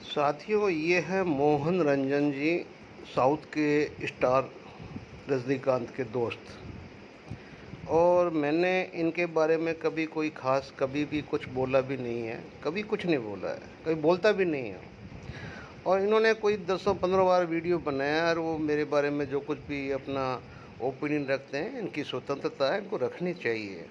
साथियों, ये है मोहन रंजन जी, साउथ के स्टार रजनीकांत के दोस्त। और मैंने इनके बारे में कभी कोई ख़ास कभी भी कुछ बोला भी नहीं है, कभी कुछ नहीं बोला है, कभी बोलता भी नहीं है। और इन्होंने कोई 10-15 बार वीडियो बनाया और वो मेरे बारे में जो कुछ भी अपना ओपिनियन रखते हैं, इनकी स्वतंत्रता है, इनको रखनी चाहिए।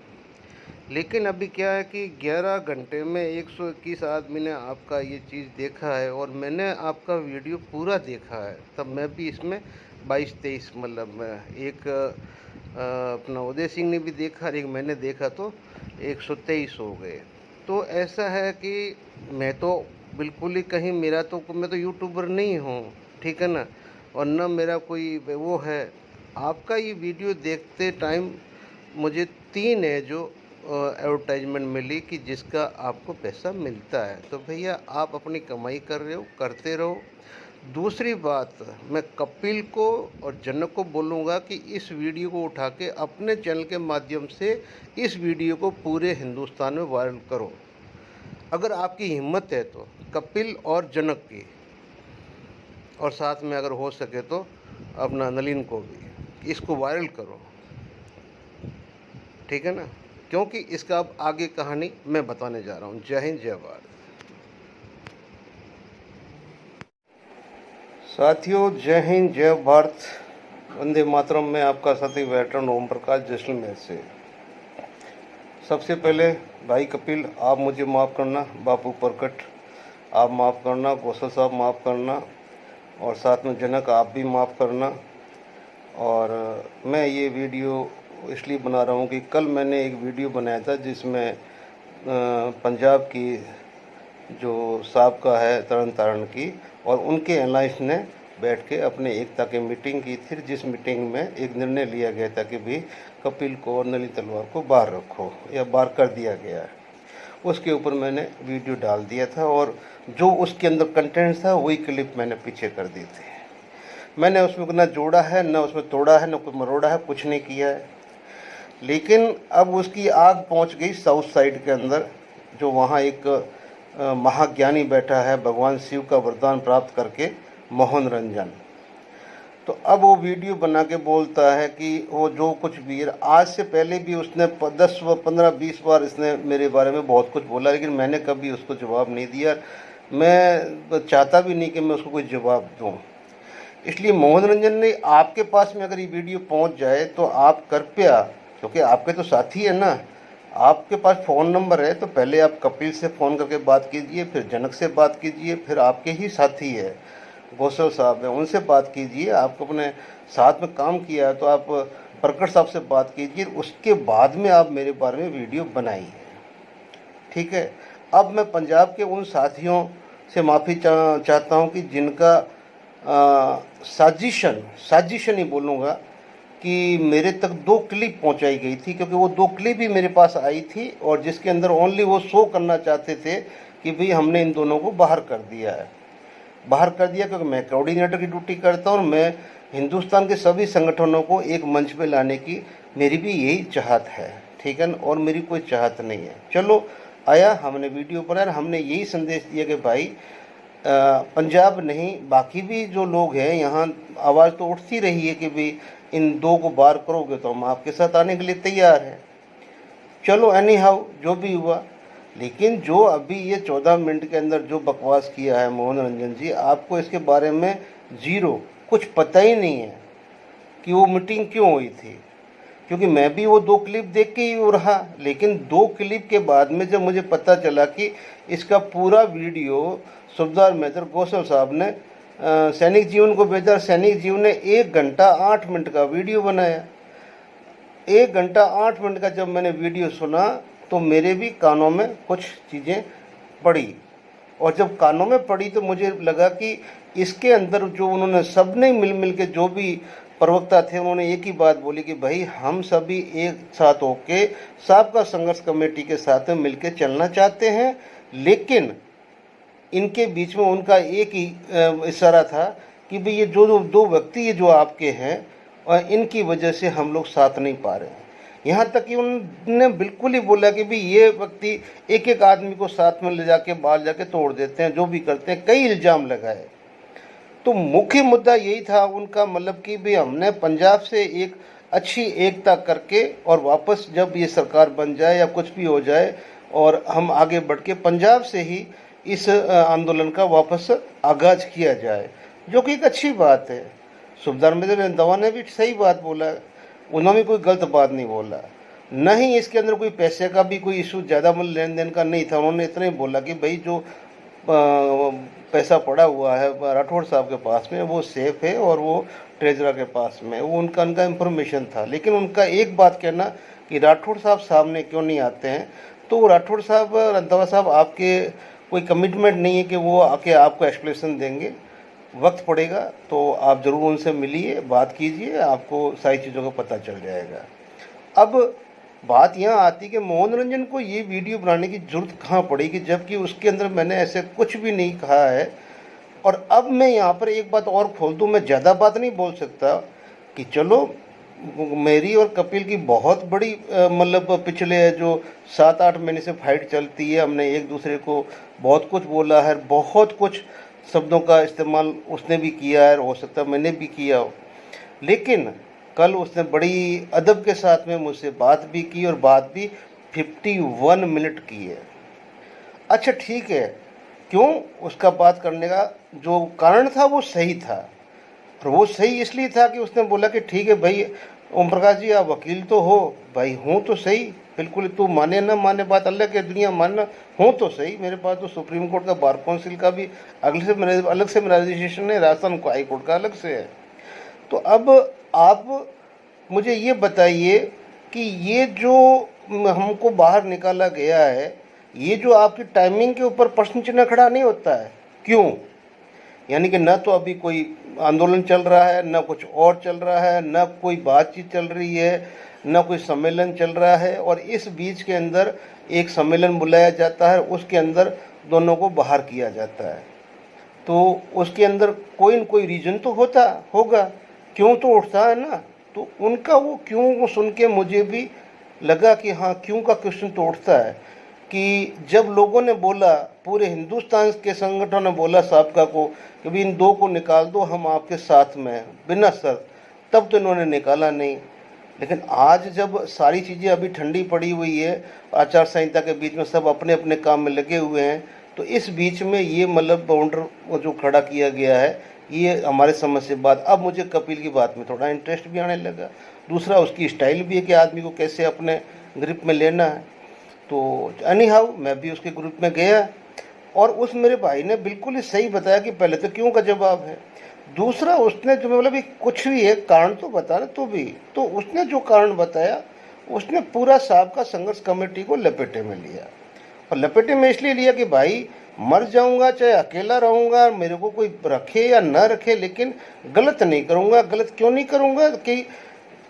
लेकिन अभी क्या है कि 11 घंटे में 121 आदमी ने आपका ये चीज़ देखा है और मैंने आपका वीडियो पूरा देखा है। तब मैं भी इसमें 22-23 मतलब एक अपना उदय सिंह ने भी देखा और एक मैंने देखा, तो 123 हो गए। तो ऐसा है कि मैं तो बिल्कुल ही कहीं मैं तो यूट्यूबर नहीं हूँ, ठीक है ना। और न मेरा कोई वो है। आपका ये वीडियो देखते टाइम मुझे 3 है जो एडवर्टाइजमेंट मिली कि जिसका आपको पैसा मिलता है। तो भैया आप अपनी कमाई कर रहे हो, करते रहो। दूसरी बात, मैं कपिल को और जनक को बोलूँगा कि इस वीडियो को उठा के अपने चैनल के माध्यम से इस वीडियो को पूरे हिंदुस्तान में वायरल करो। अगर आपकी हिम्मत है तो कपिल और जनक की, और साथ में अगर हो सके तो अपना नलिन को भी, इसको वायरल करो, ठीक है ना। क्योंकि इसका अब आगे कहानी मैं बताने जा रहा हूँ। जय हिंद, जय भारत। साथियों, जय हिंद, जय भारत, वंदे मातरम में आपका साथी वेटरन ओम प्रकाश जैसलमेर से। सबसे पहले भाई कपिल, आप मुझे माफ़ करना, बापू प्रकट आप माफ़ करना, कौशल साहब माफ़ करना, और साथ में जनक आप भी माफ़ करना। और मैं ये वीडियो इसलिए बना रहा हूँ कि कल मैंने एक वीडियो बनाया था जिसमें पंजाब की जो साबका है तरन तारण की, और उनके एलाइंस ने बैठ के अपने एकता की मीटिंग की थी, जिस मीटिंग में एक निर्णय लिया गया था कि भी कपिल को और नलिन तलवार को बाहर रखो, या बाहर कर दिया गया है। उसके ऊपर मैंने वीडियो डाल दिया था और जो उसके अंदर कंटेंट था वही क्लिप मैंने पीछे कर दी थी। मैंने उसमें ना जोड़ा है, ना उसमें तोड़ा है, ना कुछ मरोड़ा है, कुछ नहीं किया है। लेकिन अब उसकी आग पहुंच गई साउथ साइड के अंदर, जो वहाँ एक महाज्ञानी बैठा है, भगवान शिव का वरदान प्राप्त करके, मोहन रंजन। तो अब वो वीडियो बना के बोलता है कि वो जो कुछ भी है, आज से पहले भी उसने 10, 15, 20 बार इसने मेरे बारे में बहुत कुछ बोला, लेकिन मैंने कभी उसको जवाब नहीं दिया। मैं चाहता भी नहीं कि मैं उसको कोई जवाब दूँ। इसलिए मोहन रंजन ने आपके पास में अगर ये वीडियो पहुंच जाए तो आप कृपया, क्योंकि आपके तो साथी है ना, आपके पास फ़ोन नंबर है, तो पहले आप कपिल से फ़ोन करके बात कीजिए, फिर जनक से बात कीजिए, फिर आपके ही साथी है गौसल साहब है, उनसे बात कीजिए। आपको अपने साथ में काम किया है तो आप प्रकट साहब से बात कीजिए, उसके बाद में आप मेरे बारे में वीडियो बनाइए, ठीक है। अब मैं पंजाब के उन साथियों से माफ़ी चाहता हूँ कि जिनका साजिशन ही बोलूँगा कि मेरे तक 2 क्लिप पहुंचाई गई थी, क्योंकि वो 2 क्लिप ही मेरे पास आई थी और जिसके अंदर ओनली वो शो करना चाहते थे कि भाई हमने इन दोनों को बाहर कर दिया है। बाहर कर दिया क्योंकि मैं कोऑर्डिनेटर की ड्यूटी करता हूँ और मैं हिंदुस्तान के सभी संगठनों को एक मंच पे लाने की मेरी भी यही चाहत है, ठीक है ना। और मेरी कोई चाहत नहीं है। चलो आया, हमने वीडियो बनाया, हमने यही संदेश दिया कि भाई पंजाब नहीं, बाकी भी जो लोग हैं यहाँ, आवाज़ तो उठती रही है कि भाई इन 2 को बाहर करोगे तो हम आपके साथ आने के लिए तैयार हैं। चलो एनी हाउ जो भी हुआ, लेकिन जो अभी ये 14 मिनट के अंदर जो बकवास किया है मोहन रंजन जी, आपको इसके बारे में ज़ीरो कुछ पता ही नहीं है कि वो मीटिंग क्यों हुई थी। क्योंकि मैं भी वो 2 क्लिप देख के ही हो रहा, लेकिन 2 क्लिप के बाद में जब मुझे पता चला कि इसका पूरा वीडियो सूबेदार मेजर कौशल साहब ने सैनिक जीवन को भेजा, सैनिक जीवन ने 1 घंटा 8 मिनट का वीडियो बनाया। 1 घंटा 8 मिनट का जब मैंने वीडियो सुना तो मेरे भी कानों में कुछ चीज़ें पड़ी, और जब कानों में पड़ी तो मुझे लगा कि इसके अंदर जो उन्होंने सब ने मिल के जो भी प्रवक्ता थे, उन्होंने एक ही बात बोली कि भाई हम सभी एक साथ होके सबका संघर्ष कमेटी के साथ में मिलके चलना चाहते हैं, लेकिन इनके बीच में उनका एक ही इशारा था कि भाई ये जो 2 व्यक्ति ये जो आपके हैं, और इनकी वजह से हम लोग साथ नहीं पा रहे हैं। यहाँ तक कि उन्होंने बिल्कुल ही बोला कि भी ये व्यक्ति एक एक आदमी को साथ में ले जाके बाहर जाके तोड़ देते हैं, जो भी करते हैं, कई इल्ज़ाम लगाए। तो मुख्य मुद्दा यही था उनका, मतलब कि भी हमने पंजाब से एक अच्छी एकता करके और वापस जब ये सरकार बन जाए या कुछ भी हो जाए और हम आगे बढ़ के पंजाब से ही इस आंदोलन का वापस आगाज किया जाए, जो कि एक अच्छी बात है। सुबेदार मेजर रंधावा ने भी सही बात बोला, उन्होंने कोई गलत बात नहीं बोला, न ही इसके अंदर कोई पैसे का भी कोई इशू ज़्यादा मतलब लेन देन का नहीं था। उन्होंने इतना ही बोला कि भाई जो पैसा पड़ा हुआ है राठौड़ साहब के पास में वो सेफ है और वो ट्रेजरर के पास में, वो उनका इंफॉर्मेशन था। लेकिन उनका एक बात कहना कि राठौड़ साहब सामने क्यों नहीं आते हैं, तो राठौड़ साहब, रंधावा साहब, आपके कोई कमिटमेंट नहीं है कि वो आके आपको एक्सप्लेनेशन देंगे। वक्त पड़ेगा तो आप ज़रूर उनसे मिलिए, बात कीजिए, आपको सारी चीज़ों का पता चल जाएगा। अब बात यहाँ आती कि मोहन रंजन को ये वीडियो बनाने की ज़रूरत कहाँ पड़ी, कि जबकि उसके अंदर मैंने ऐसे कुछ भी नहीं कहा है। और अब मैं यहाँ पर एक बात और खोल दूँ, मैं ज़्यादा बात नहीं बोल सकता कि चलो मेरी और कपिल की बहुत बड़ी मतलब पिछले जो 7-8 महीने से फाइट चलती है, हमने एक दूसरे को बहुत कुछ बोला है, बहुत कुछ शब्दों का इस्तेमाल उसने भी किया है, हो सकता है मैंने भी किया हो। लेकिन कल उसने बड़ी अदब के साथ में मुझसे बात भी की और बात भी 51 मिनट की है। अच्छा ठीक है, क्यों उसका बात करने का जो कारण था वो सही था, और वो सही इसलिए था कि उसने बोला कि ठीक है भाई ओम प्रकाश जी, आप वकील तो हो, भाई हूँ तो सही, बिल्कुल, तू माने ना माने बात अलग है, दुनिया मानना, हूँ तो सही, मेरे पास तो सुप्रीम कोर्ट का बार काउंसिल का भी अलग से मेरा रजिस्ट्रेशन है, राजस्थान को हाई कोर्ट का अलग से है। तो अब आप मुझे ये बताइए कि ये जो हमको बाहर निकाला गया है, ये जो आपकी टाइमिंग के ऊपर प्रश्न चिन्ह खड़ा नहीं होता है, क्यों? यानी कि न तो अभी कोई आंदोलन चल रहा है, न कुछ और चल रहा है, न कोई बातचीत चल रही है, न कोई सम्मेलन चल रहा है, और इस बीच के अंदर एक सम्मेलन बुलाया जाता है, उसके अंदर दोनों को बाहर किया जाता है। तो उसके अंदर कोई न कोई रीज़न तो होगा, क्यों तो उठता है ना। तो उनका वो क्यों को सुन के मुझे भी लगा कि हाँ, क्यों का क्वेश्चन तो उठता है कि जब लोगों ने बोला, पूरे हिंदुस्तान के संगठन ने बोला साबका को कि भी इन दो को निकाल दो, हम आपके साथ में हैं बिना शर्त, तब तो इन्होंने निकाला नहीं। लेकिन आज जब सारी चीज़ें अभी ठंडी पड़ी हुई है, आचार संहिता के बीच में सब अपने अपने काम में लगे हुए हैं, तो इस बीच में ये मतलब बाउंडर जो खड़ा किया गया है, ये हमारे समझ से बात। अब मुझे कपिल की बात में थोड़ा इंटरेस्ट भी आने लगा। दूसरा, उसकी स्टाइल भी है कि आदमी को कैसे अपने ग्रिप में लेना है। तो एनी हाउ मैं भी उसके ग्रुप में गया, और उस मेरे भाई ने बिल्कुल ही सही बताया कि पहले तो क्यों का जवाब है। दूसरा, उसने जो मतलब कुछ भी है कारण तो बता ना, तो उसने जो कारण बताया, उसने पूरा साहब का संघर्ष कमेटी को लपेटे में लिया। और लपेटे में इसलिए लिया कि भाई मर जाऊंगा चाहे अकेला रहूंगा, मेरे को कोई रखे या न रखे, लेकिन गलत नहीं करूंगा। गलत क्यों नहीं करूंगा कि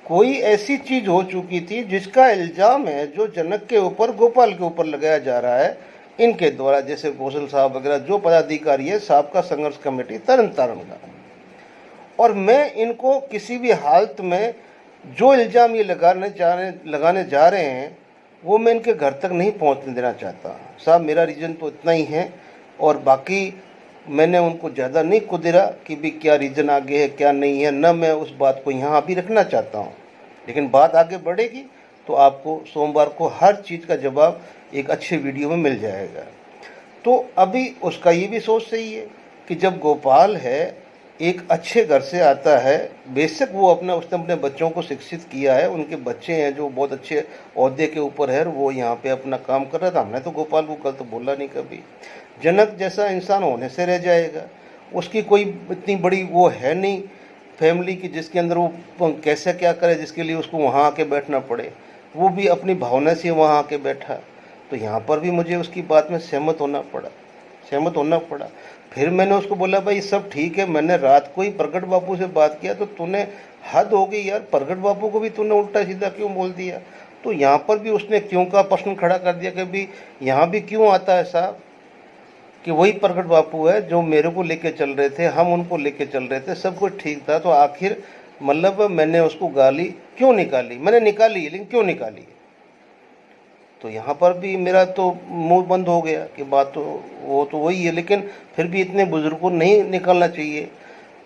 कोई ऐसी चीज़ हो चुकी थी जिसका इल्ज़ाम है जो जनक के ऊपर, गोपाल के ऊपर लगाया जा रहा है इनके द्वारा, जैसे कौशल साहब वगैरह जो पदाधिकारी है साहब का संघर्ष कमेटी तरन तारण का। और मैं इनको किसी भी हालत में जो इल्ज़ाम ये लगाने जा रहे हैं वो मैं इनके घर तक नहीं पहुंचने देना चाहता साहब। मेरा रीज़न तो इतना ही है, और बाकी मैंने उनको ज़्यादा नहीं कुदिरा कि भी क्या रीज़न आगे है क्या नहीं है, न मैं उस बात को यहाँ अभी रखना चाहता हूँ। लेकिन बात आगे बढ़ेगी तो आपको सोमवार को हर चीज़ का जवाब एक अच्छे वीडियो में मिल जाएगा। तो अभी उसका ये भी सोच सही है कि जब गोपाल है, एक अच्छे घर से आता है, बेशक वो उसने अपने बच्चों को शिक्षित किया है, उनके बच्चे हैं जो बहुत अच्छे ओहदे के ऊपर है, वो यहाँ पे अपना काम कर रहा था। हमने तो गोपाल को कल तो बोला नहीं कभी। जनक जैसा इंसान होने से रह जाएगा, उसकी कोई इतनी बड़ी वो है नहीं फैमिली की जिसके अंदर वो कैसे क्या करे, जिसके लिए उसको वहाँ आके बैठना पड़े। वो भी अपनी भावना से वहाँ आके बैठा। तो यहाँ पर भी मुझे उसकी बात में सहमत होना पड़ा। फिर मैंने उसको बोला भाई सब ठीक है, मैंने रात को ही प्रगट बापू से बात किया, तो तूने हद हो गई यार, प्रगट बापू को भी तूने उल्टा सीधा क्यों बोल दिया। तो यहाँ पर भी उसने क्यों का प्रश्न खड़ा कर दिया कि भाई यहाँ भी क्यों आता है साहब, कि वही प्रगट बापू है जो मेरे को लेके चल रहे थे, हम उनको लेके चल रहे थे, सब कुछ ठीक था, तो आखिर मतलब मैंने उसको गाली क्यों निकाली, मैंने निकाली है लेकिन क्यों निकाली है। तो यहाँ पर भी मेरा तो मुंह बंद हो गया कि बात तो वो तो वही है, लेकिन फिर भी इतने बुजुर्ग को नहीं निकालना चाहिए।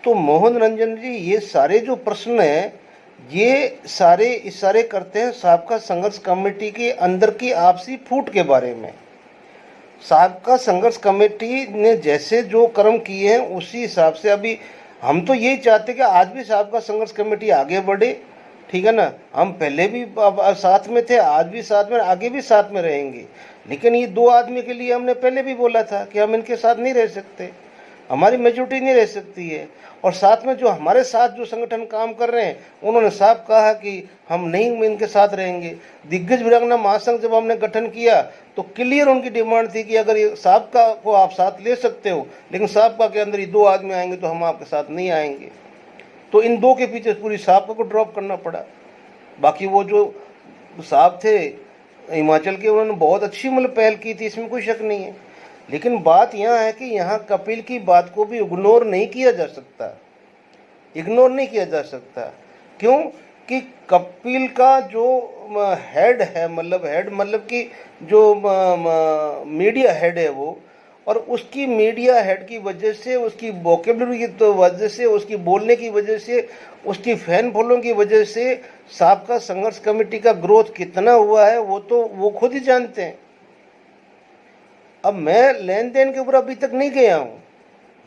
तो मोहन रंजन जी, ये सारे जो प्रश्न हैं ये सारे इशारे करते हैं साबका संघर्ष कमेटी के अंदर की आपसी फूट के बारे में। साबका संघर्ष कमेटी ने जैसे जो कर्म किए हैं उसी हिसाब से अभी हम तो यही चाहते कि आज भी साबका संघर्ष कमेटी आगे बढ़े, ठीक है ना। हम पहले भी साथ में थे, आज भी साथ में, आगे भी साथ में रहेंगे। लेकिन ये दो आदमी के लिए हमने पहले भी बोला था कि हम इनके साथ नहीं रह सकते, हमारी मेजोरिटी नहीं रह सकती है। और साथ में जो हमारे साथ जो संगठन काम कर रहे हैं उन्होंने साफ कहा कि हम नहीं इनके साथ रहेंगे। दिग्गज वीरांगना महासंघ जब हमने गठन किया तो क्लियर उनकी डिमांड थी कि अगर ये साबका को आप साथ ले सकते हो, लेकिन साबका के अंदर ये दो आदमी आएंगे तो हम आपके साथ नहीं आएंगे। तो इन दो के पीछे पूरी साबका को ड्रॉप करना पड़ा। बाकी वो जो साहब थे हिमाचल के, उन्होंने बहुत अच्छी मतलब पहल की थी, इसमें कोई शक नहीं है। लेकिन बात यहाँ है कि यहाँ कपिल की बात को भी इग्नोर नहीं किया जा सकता, इग्नोर नहीं किया जा सकता। क्यों कि कपिल का जो हेड है, मतलब हेड मतलब कि जो मीडिया हेड है वो, और उसकी मीडिया हेड की वजह से, उसकी वोकेबलरी की तो वजह से, उसकी बोलने की वजह से, उसकी फैन फॉलोइंग की वजह से साबका संघर्ष कमेटी का ग्रोथ कितना हुआ है वो तो वो खुद ही जानते हैं। अब मैं लेन देन के ऊपर अभी तक नहीं गया हूँ,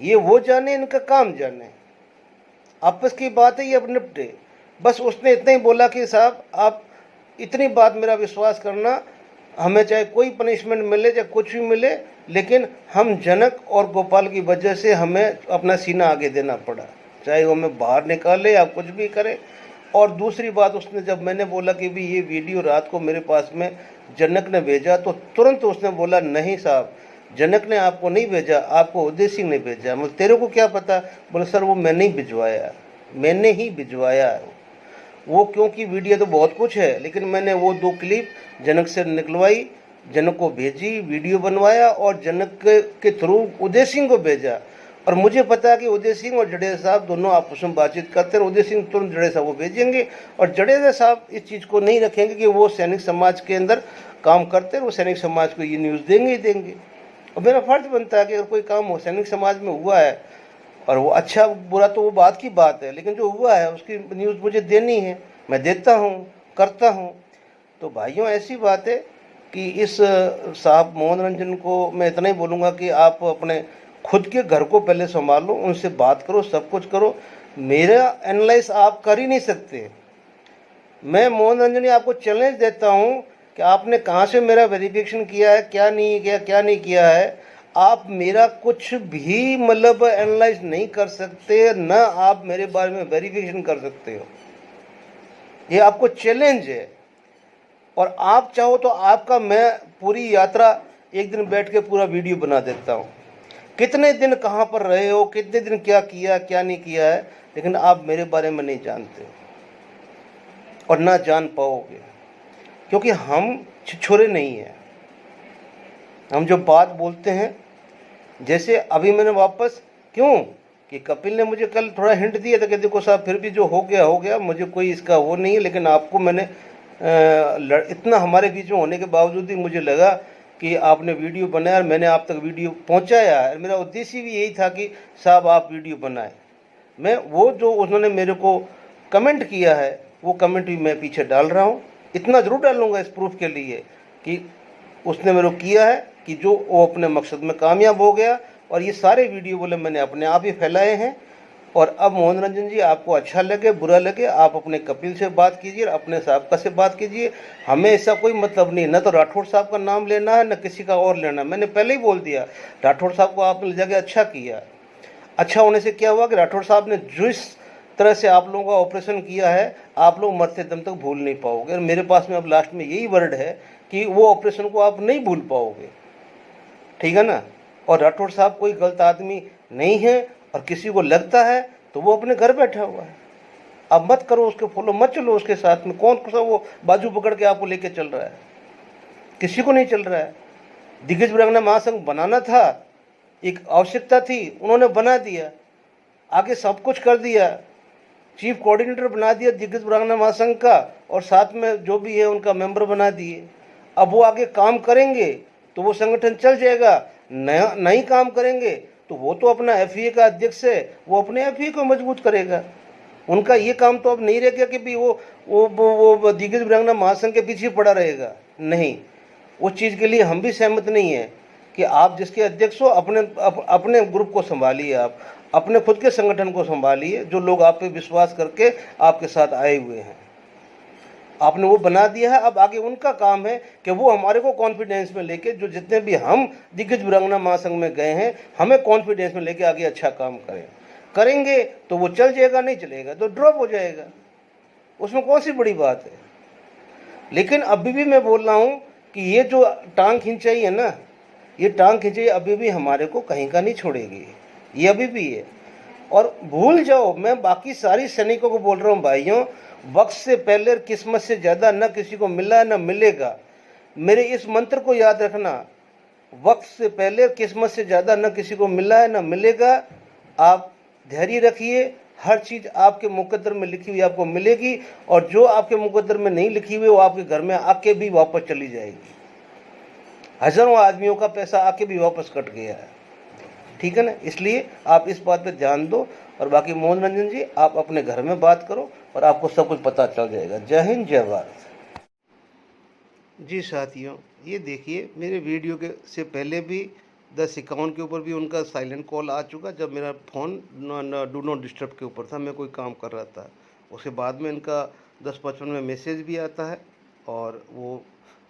ये वो जाने, इनका काम जाने, आपस की बात है, ये अब निपटे। बस उसने इतना ही बोला कि साहब आप इतनी बात मेरा विश्वास करना, हमें चाहे कोई पनिशमेंट मिले चाहे कुछ भी मिले, लेकिन हम जनक और गोपाल की वजह से हमें अपना सीना आगे देना पड़ा, चाहे वो हमें बाहर निकाले या कुछ भी करे। और दूसरी बात, उसने जब मैंने बोला कि भी ये वीडियो रात को मेरे पास में जनक ने भेजा, तो तुरंत उसने बोला नहीं साहब, जनक ने आपको नहीं भेजा, आपको उदय सिंह ने भेजा। मुझे तेरे को क्या पता? बोले सर वो मैंने ही भिजवाया, मैंने ही भिजवाया है वो, क्योंकि वीडियो तो बहुत कुछ है, लेकिन मैंने वो 2 क्लिप जनक से निकलवाई, जनक को भेजी, वीडियो बनवाया और जनक के थ्रू उदय सिंह को भेजा। और मुझे पता है कि उदय सिंह और जडेजा साहब दोनों आपस में बातचीत करते हैं। उदय सिंह तुरंत जडेजा साहब को भेजेंगे और जडेजा साहब इस चीज़ को नहीं रखेंगे कि वो सैनिक समाज के अंदर काम करते हैं, वो सैनिक समाज को ये न्यूज़ देंगे ही देंगे। और मेरा फर्ज बनता है कि अगर कोई काम हो सैनिक समाज में हुआ है, और वो अच्छा बुरा तो वो बात की बात है, लेकिन जो हुआ है उसकी न्यूज़ मुझे देनी है, मैं देता हूँ, करता हूँ। तो भाइयों ऐसी बात है कि इस साहब मोहन रंजन को मैं इतना ही बोलूँगा कि आप अपने खुद के घर को पहले संभालो, उनसे बात करो, सब कुछ करो। मेरा एनालाइज आप कर ही नहीं सकते। मैं मोहन रंजन आपको चैलेंज देता हूँ कि आपने कहाँ से मेरा वेरिफिकेशन किया है, क्या नहीं किया, क्या नहीं किया है। आप मेरा कुछ भी मतलब एनालाइज नहीं कर सकते, ना आप मेरे बारे में वेरिफिकेशन कर सकते हो। ये आपको चैलेंज है। और आप चाहो तो आपका मैं पूरी यात्रा एक दिन बैठ के पूरा वीडियो बना देता हूँ, कितने दिन कहाँ पर रहे हो, कितने दिन क्या किया क्या नहीं किया है, लेकिन आप मेरे बारे में नहीं जानते और ना जान पाओगे, क्योंकि हम छिछोरे नहीं हैं। हम जो बात बोलते हैं, जैसे अभी मैंने वापस क्यों कि कपिल ने मुझे कल थोड़ा हिंट दिया था कि देखो साहब फिर भी जो हो गया, मुझे कोई इसका वो नहीं है, लेकिन आपको मैंने इतना हमारे बीच में होने के बावजूद भी मुझे लगा कि आपने वीडियो बनाया और मैंने आप तक वीडियो पहुंचाया है। मेरा उद्देश्य भी यही था कि साहब आप वीडियो बनाएं। मैं वो जो उन्होंने मेरे को कमेंट किया है वो कमेंट भी मैं पीछे डाल रहा हूँ, इतना ज़रूर डालूँगा इस प्रूफ के लिए कि उसने मेरे को किया है कि जो वो अपने मकसद में कामयाब हो गया। और ये सारे वीडियो बोले मैंने अपने आप ही फैलाए हैं। और अब मोहन रंजन जी आपको अच्छा लगे बुरा लगे, आप अपने कपिल से बात कीजिए, अपने साहब से बात कीजिए, हमें ऐसा कोई मतलब नहीं। न तो राठौड़ साहब का नाम लेना है, न किसी का और लेना। मैंने पहले ही बोल दिया, राठौड़ साहब को आपने ले जाके अच्छा किया। अच्छा होने से क्या हुआ कि राठौड़ साहब ने जिस तरह से आप लोगों का ऑपरेशन किया है, आप लोग मरते दम तक भूल नहीं पाओगे। और मेरे पास में अब लास्ट में यही वर्ड है कि वो ऑपरेशन को आप नहीं भूल पाओगे, ठीक है ना। और राठौड़ साहब कोई गलत आदमी नहीं है, और किसी को लगता है तो वो अपने घर बैठा हुआ है। अब मत करो उसके फॉलो, मत चलो उसके साथ में। कौन सा वो बाजू पकड़ के आपको लेके चल रहा है? किसी को नहीं चल रहा है। दिग्गज वीरांगना महासंघ बनाना था, एक आवश्यकता थी, उन्होंने बना दिया, आगे सब कुछ कर दिया। चीफ कोऑर्डिनेटर बना दिया दिग्गज वीरांगना महासंघ का, और साथ में जो भी है उनका मेंबर बना दिए। अब वो आगे काम करेंगे तो वो संगठन चल जाएगा, नया नहीं काम करेंगे तो वो तो अपना एफईए का अध्यक्ष है, वो अपने एफईए को मजबूत करेगा। उनका ये काम तो अब नहीं रह गया कि भी वो दिग्गज वीरांगना महासंघ के पीछे पड़ा रहेगा। नहीं, उस चीज़ के लिए हम भी सहमत नहीं है कि आप जिसके अध्यक्ष हो अपने ग्रुप को संभालिए, आप अपने खुद के संगठन को संभालिए, जो लोग आप पे विश्वास करके आपके साथ आए हुए हैं। आपने वो बना दिया है, अब आगे उनका काम है कि वो हमारे को कॉन्फिडेंस में लेके, जो जितने भी हम दिग्गज वीरांगना महासंघ में गए हैं, हमें कॉन्फिडेंस में लेके आगे अच्छा काम करेंगे तो वो चल जाएगा, नहीं चलेगा तो ड्रॉप हो जाएगा, उसमें कौन सी बड़ी बात है। लेकिन अभी भी मैं बोल रहा हूँ कि ये जो टांग खिंचाई है ना, ये टांग खिंचाई अभी भी हमारे को कहीं का नहीं छोड़ेगी, ये अभी भी है। और भूल जाओ, मैं बाकी सारी सैनिकों को बोल रहा हूँ, भाइयों, वक्त से पहले किस्मत से ज़्यादा न किसी को मिला न मिलेगा। मेरे इस मंत्र को याद रखना, वक्त से पहले किस्मत से ज़्यादा न किसी को मिला है न मिलेगा। आप धैर्य रखिए, हर चीज़ आपके मुकद्दर में लिखी हुई आपको मिलेगी, और जो आपके मुकद्दर में नहीं लिखी हुई वो आपके घर में आके भी वापस चली जाएगी। हजारों आदमियों का पैसा आके भी वापस कट गया है, ठीक है ना। इसलिए आप इस बात पे ध्यान दो, और बाकी मोहन रंजन जी आप अपने घर में बात करो और आपको सब कुछ पता चल जाएगा। जय हिंद, जय भारत। जी साथियों, ये देखिए मेरे वीडियो के से पहले भी 1051 के ऊपर भी उनका साइलेंट कॉल आ चुका, जब मेरा फ़ोन डू नॉट डिस्टर्ब के ऊपर था, मैं कोई काम कर रहा था। उसके बाद में इनका 1055 में मैसेज भी आता है, और वो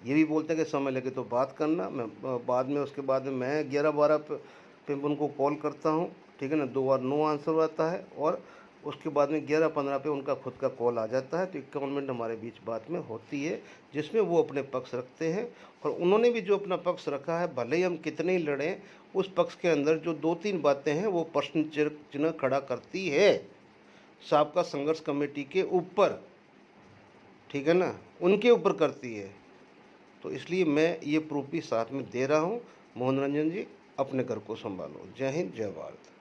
ये भी बोलते हैं कि समय लगे तो बात करना। मैं बाद में उसके बाद में मैं 11-12 पे उनको कॉल करता हूँ, ठीक है ना। 2 बार नो आंसर आता है, और उसके बाद में 11-15 पे उनका खुद का कॉल आ जाता है। तो 51 मिनट हमारे बीच बात में होती है, जिसमें वो अपने पक्ष रखते हैं, और उन्होंने भी जो अपना पक्ष रखा है, भले ही हम कितने ही लड़ें, उस पक्ष के अंदर जो 2-3 बातें हैं वो प्रश्न चिन्ह खड़ा करती है साबका संघर्ष कमेटी के ऊपर, ठीक है ना, उनके ऊपर करती है। तो इसलिए मैं ये प्रूफ भी साथ में दे रहा हूँ। मोहन रंजन जी अपने घर को संभालो। जय हिंद, जय भारत।